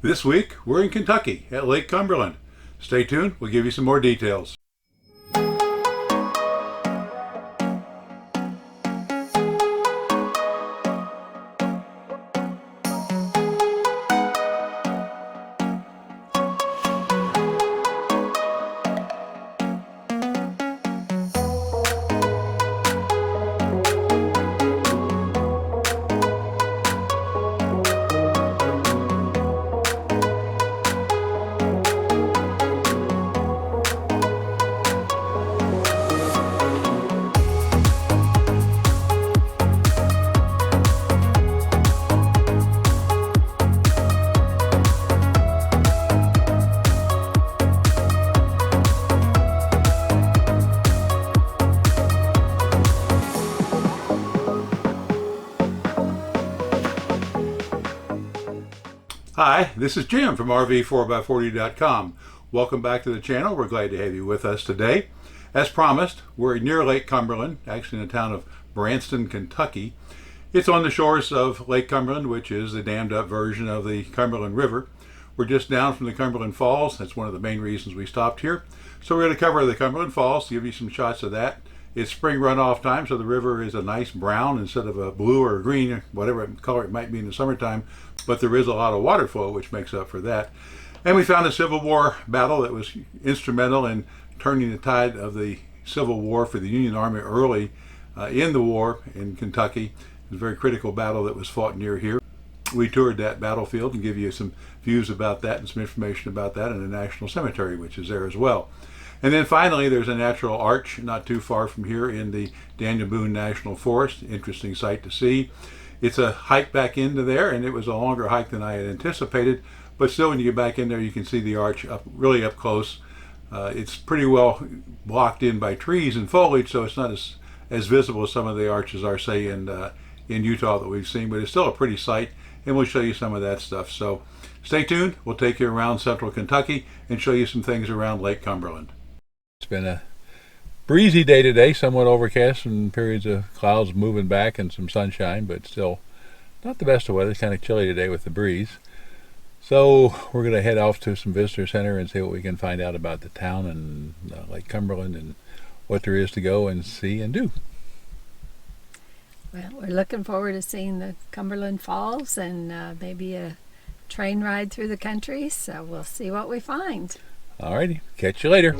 This week, we're in Kentucky at Lake Cumberland. Stay tuned, we'll give you some more details. Hi, this is Jim from RV4x40.com. Welcome back to the channel. We're glad to have you with us today. As promised, we're near Lake Cumberland, actually in the town of Branston, Kentucky. It's on the shores of Lake Cumberland, which is the dammed up version of the Cumberland River. We're just down from the Cumberland Falls. That's one of the main reasons we stopped here. So we're going to cover the Cumberland Falls, give you some shots of that. It's spring runoff time, so the river is a nice brown instead of a blue or a green, whatever color it might be in the summertime. But there is a lot of water flow, which makes up for that. And we found a Civil War battle that was instrumental in turning the tide of the Civil War for the Union Army early in the war in Kentucky. It was a very critical battle that was fought near here. We toured that battlefield and give you some views about that and some information about that in the National Cemetery, which is there as well. And then finally, there's a natural arch not too far from here in the Daniel Boone National Forest. Interesting sight to see. It's a hike back into there, and it was a longer hike than I had anticipated. But still, when you get back in there, you can see the arch really up close. It's pretty well blocked in by trees and foliage, so it's not as visible as some of the arches are, say, in Utah that we've seen. But it's still a pretty sight, and we'll show you some of that stuff. So stay tuned. We'll take you around central Kentucky and show you some things around Lake Cumberland. It's been a breezy day today, somewhat overcast and periods of clouds moving back and some sunshine, but still not the best of weather. It's kind of chilly today with the breeze. So we're going to head off to some visitor center and see what we can find out about the town and Lake Cumberland and what there is to go and see and do. Well, we're looking forward to seeing the Cumberland Falls and maybe a train ride through the country, so we'll see what we find. Alrighty, catch you later.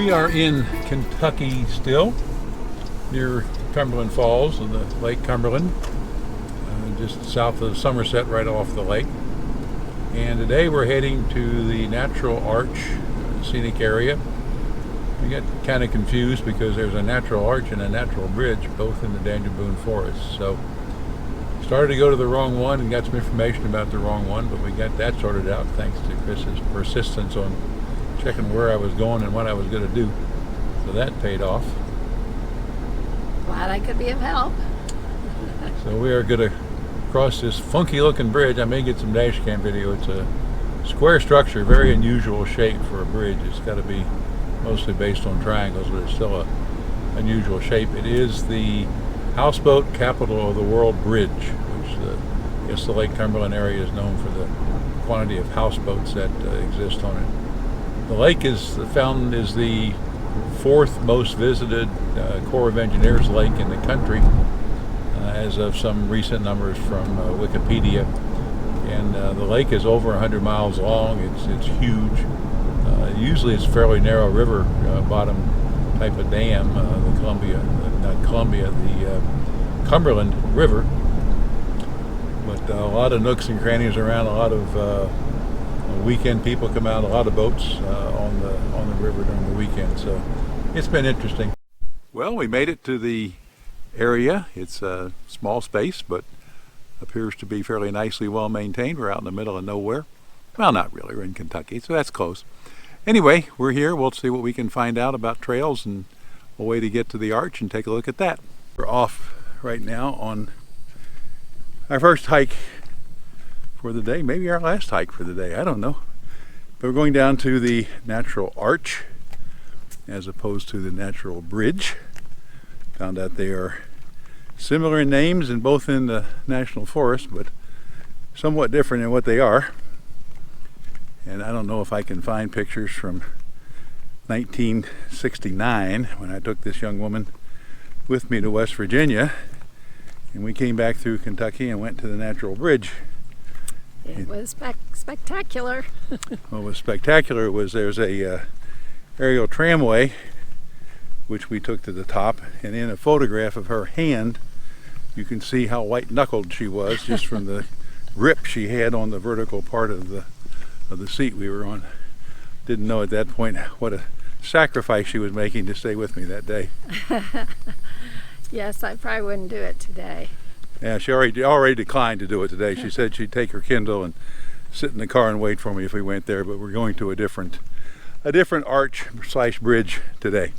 We are in Kentucky still, near Cumberland Falls and the Lake Cumberland, just south of Somerset, right off the lake. And today we're heading to the Natural Arch scenic area. We got kind of confused because there's a natural arch and a natural bridge both in the Daniel Boone Forest. So started to go to the wrong one and got some information about the wrong one, but we got that sorted out thanks to Chris's persistence on checking where I was going and what I was going to do. So that paid off. Glad I could be of help. So we are going to cross this funky looking bridge. I may get some dash cam video. It's a square structure, very unusual shape for a bridge. It's got to be mostly based on triangles, but it's still a unusual shape. It is the houseboat capital of the world bridge, which I guess the Lake Cumberland area is known for the quantity of houseboats that exist on it. The lake is the fourth most visited Corps of Engineers lake in the country, as of some recent numbers from Wikipedia. And the lake is over 100 miles long. It's huge. Usually it's a fairly narrow river bottom type of dam, the Cumberland River. But a lot of nooks and crannies around, a lot of weekend people come out, a lot of boats on the river during the weekend. So it's been interesting. Well, we made it to the area. It's a small space, but appears to be fairly nicely well maintained. We're out in the middle of nowhere. Well, not really. We're in Kentucky, so that's close. Anyway, we're here. We'll see what we can find out about trails and a way to get to the arch and take a look at that. We're off right now on our first hike for the day, maybe our last hike for the day, I don't know. But we're going down to the Natural Arch as opposed to the Natural Bridge. Found out they are similar in names and both in the National Forest, but somewhat different in what they are. And I don't know if I can find pictures from 1969 when I took this young woman with me to West Virginia, and we came back through Kentucky and went to the Natural Bridge. It was spectacular. What was spectacular was there's a aerial tramway which we took to the top, and in a photograph of her hand you can see how white-knuckled she was just from the grip she had on the vertical part of the seat we were on. Didn't know at that point what a sacrifice she was making to stay with me that day. Yes, I probably wouldn't do it today. Yeah, she already declined to do it today. She said she'd take her Kindle and sit in the car and wait for me if we went there, but we're going to a different arch/bridge today.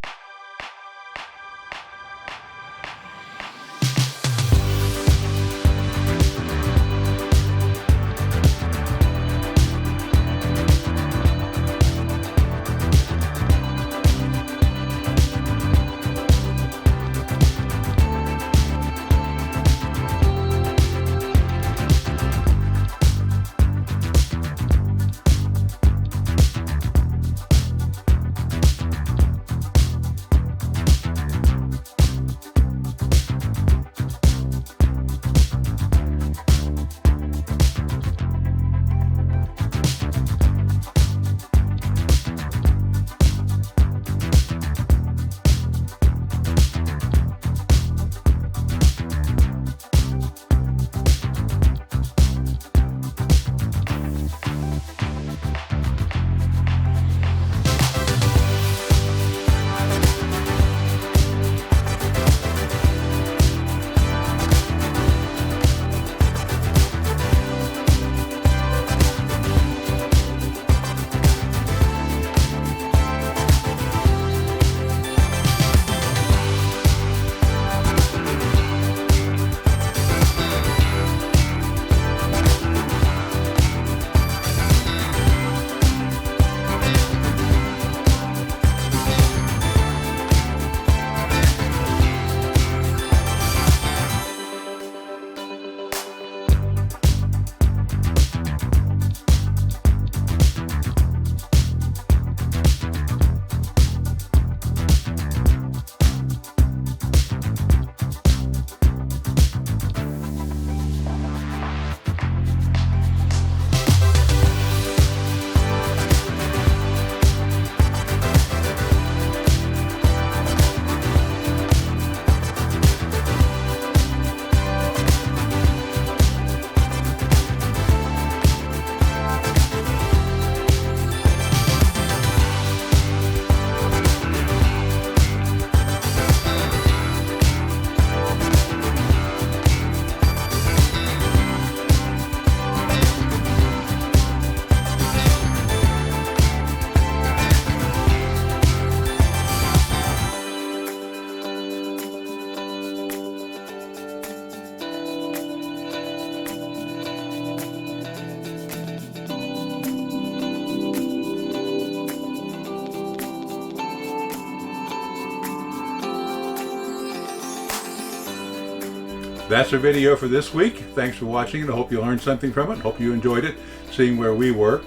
That's our video for this week. Thanks for watching it. I hope you learned something from it. Hope you enjoyed it, seeing where we were.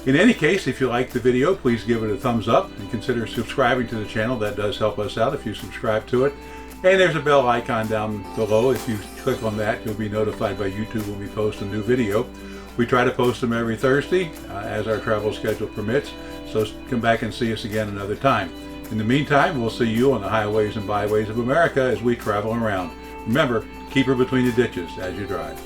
In any case, if you liked the video, please give it a thumbs up and consider subscribing to the channel. That does help us out if you subscribe to it. And there's a bell icon down below. If you click on that, you'll be notified by YouTube when we post a new video. We try to post them every Thursday as our travel schedule permits. So come back and see us again another time. In the meantime, we'll see you on the highways and byways of America as we travel around. Remember, keep her between the ditches as you drive.